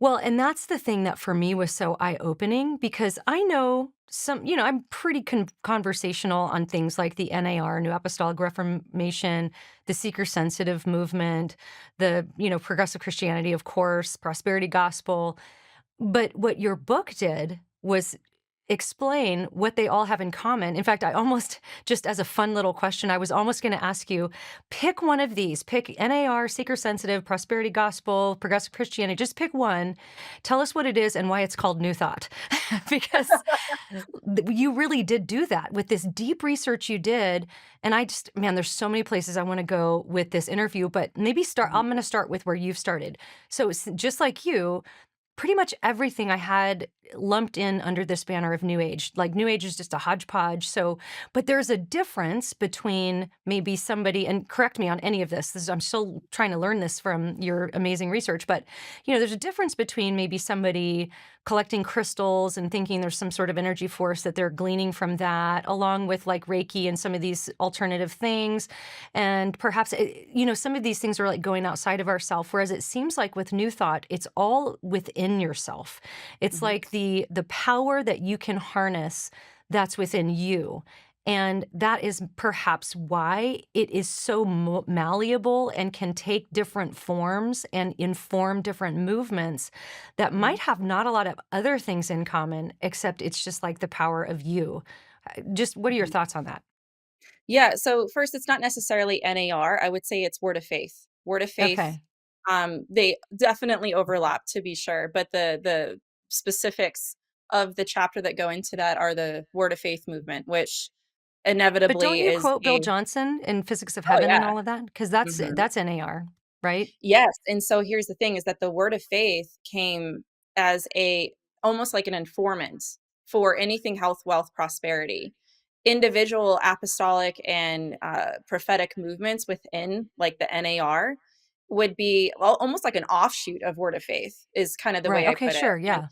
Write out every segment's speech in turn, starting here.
Well, and that's the thing that for me was so eye-opening because I know I'm pretty conversational on things like the NAR, New Apostolic Reformation, the seeker-sensitive movement, progressive Christianity, of course, prosperity gospel. But what your book did was explain what they all have in common. In fact, I almost just as a fun little question, I was almost gonna ask you, pick one of these. Pick NAR, seeker sensitive, prosperity gospel, progressive Christianity. Just pick one. Tell us what it is and why it's called New Thought. Because you really did do that with this deep research you did. And I just, man, there's so many places I wanna go with this interview, but maybe I'm gonna start with where you've started. So just like you, pretty much everything I had lumped in under this banner of New Age. Like New Age is just a hodgepodge. So, but there's a difference between maybe somebody, and correct me on any of this, I'm still trying to learn this from your amazing research, but there's a difference between maybe somebody collecting crystals and thinking there's some sort of energy force that they're gleaning from that, along with like Reiki and some of these alternative things. And perhaps, some of these things are like going outside of ourself, whereas it seems like with New Thought, it's all within yourself. It's Mhm. like the power that you can harness that's within you. And that is perhaps why it is so malleable and can take different forms and inform different movements that Mhm. might have not a lot of other things in common, except it's just like the power of you. Just what are your Mhm. thoughts on that? Yeah, so first, it's not necessarily NAR. I would say it's word of faith. Word of faith, Okay. they definitely overlap to be sure, but the specifics of the chapter that go into that are the word of faith movement, which But don't inevitably you is quote Bill a Johnson in Physics of oh Heaven and yeah. all of that? Because that's Mhm. that's NAR, right? Yes, and so here's the thing is that the word of faith came as a almost like an informant for anything health, wealth, prosperity. Individual apostolic and prophetic movements within like the NAR would be almost like an offshoot of word of faith is kind of the Right. way I Okay, put it. sure. And Yeah.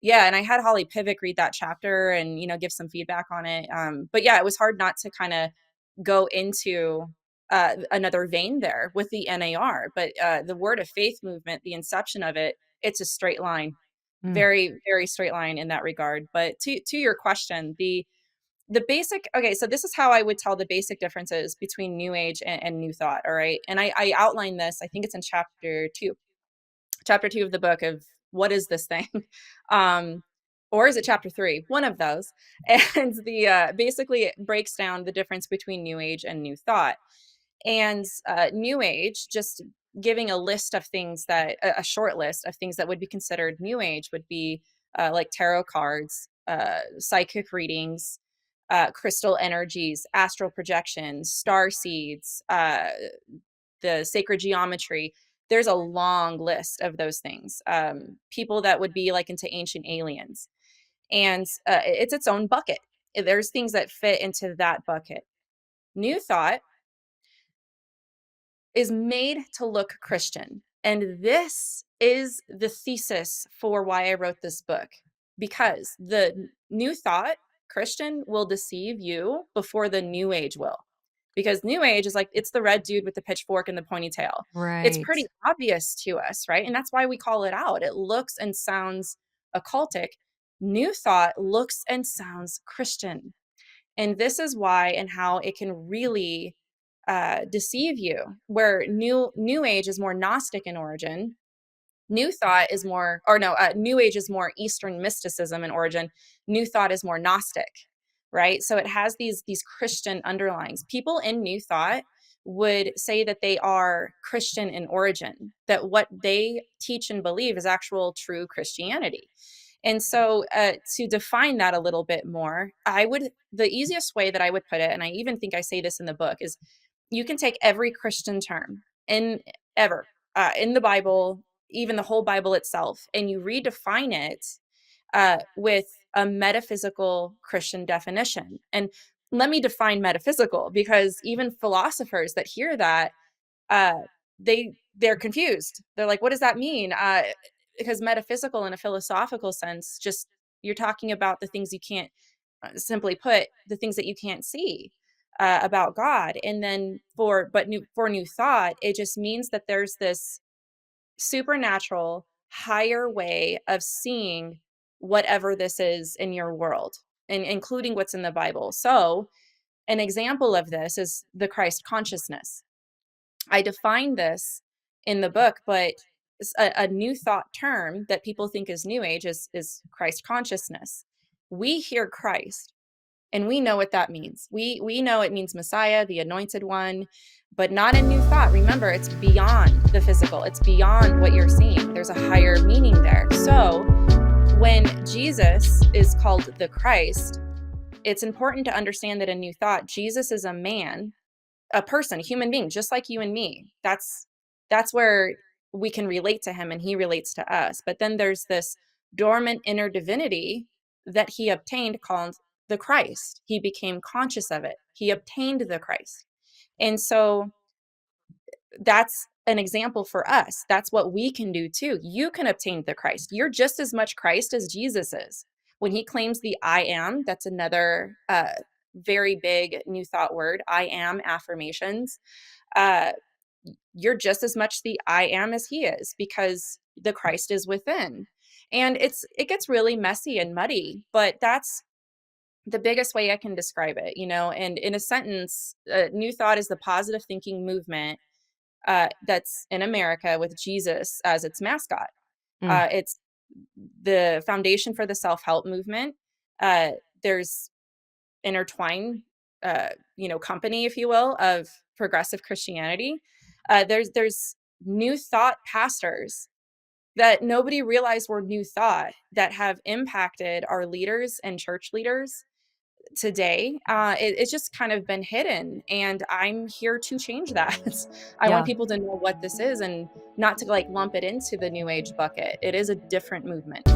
yeah, and I had Holly Pivot read that chapter and give some feedback on it. But yeah, it was hard not to kind of go into another vein there with the NAR. But the Word of Faith movement, the inception of it, it's a straight line, Mm. very very straight line in that regard. But to your question, the basic okay, so this is how I would tell the basic differences between New Age and New Thought. All right, and I outline this. I think it's in chapter 2 of the book of what is this thing um or is it chapter 3, one of those. And the basically it breaks down the difference between new age and new thought. And new age, just giving a list of things that a short list of things that would be considered new age would be like tarot cards, psychic readings, crystal energies, astral projections, star seeds, the sacred geometry. There's a long list of those things. People that would be like into ancient aliens, and it's its own bucket. There's things that fit into that bucket. New thought is made to look Christian. And this is the thesis for why I wrote this book, because the new thought Christian will deceive you before the new age will. Because new age is like it's the red dude with the pitchfork and the ponytail. It's Right. pretty obvious to us, right? And that's why we call it out. It looks and sounds occultic. New thought looks and sounds Christian. And this is why and how it can really deceive you. Where new age is more Gnostic in origin, new thought is more, or no, new age is more Eastern mysticism in origin. New thought is more Gnostic, right? So it has these Christian underlines. People in new thought would say that they are Christian in origin, that what they teach and believe is actual true Christianity. And so, to define that a little bit more, the easiest way that I would put it, and I even think I say this in the book, is you can take every Christian term in ever in the Bible, even the whole Bible itself, and you redefine it with a metaphysical Christian definition. And let me define metaphysical because even philosophers that hear that uh, they're confused. They're like, "What does that mean?" Because metaphysical, in a philosophical sense, just you're talking about the things you can't simply put, the things that you can't see about God. And then for new thought, it just means that there's this supernatural, higher way of seeing whatever this is in your world, and including what's in the Bible. So, an example of this is the Christ consciousness. I define this in the book, but a new thought term that people think is new age is Christ consciousness. We hear Christ and we know what that means. We know it means Messiah, the anointed one, but not a new thought. Remember, it's beyond the physical. It's beyond what you're seeing. There's a higher meaning there. So, when Jesus is called the Christ, it's important to understand that a new thought, Jesus is a man, a person, a human being, just like you and me. That's where we can relate to him and he relates to us. But then there's this dormant inner divinity that he obtained called the Christ. He became conscious of it. He obtained the Christ. And so that's an example for us. That's what we can do too. You can obtain the Christ. You're just as much Christ as Jesus is. When he claims the I am, that's another very big new thought word, I am affirmations. Uh, you're just as much the I am as he is, because the Christ is within. And it gets really messy and muddy, but that's the biggest way I can describe it, you know. And in a sentence, new thought is the positive thinking movement that's in America with Jesus as its mascot. Mm, It's the foundation for the self-help movement. Uh, there's intertwined, company, if you will, of progressive Christianity. There's new thought pastors that nobody realized were new thought that have impacted our leaders and church leaders today. It's just kind of been hidden, and I'm here to change that. I want yeah. people to know what this is and not to like lump it into the new age bucket. It is a different movement.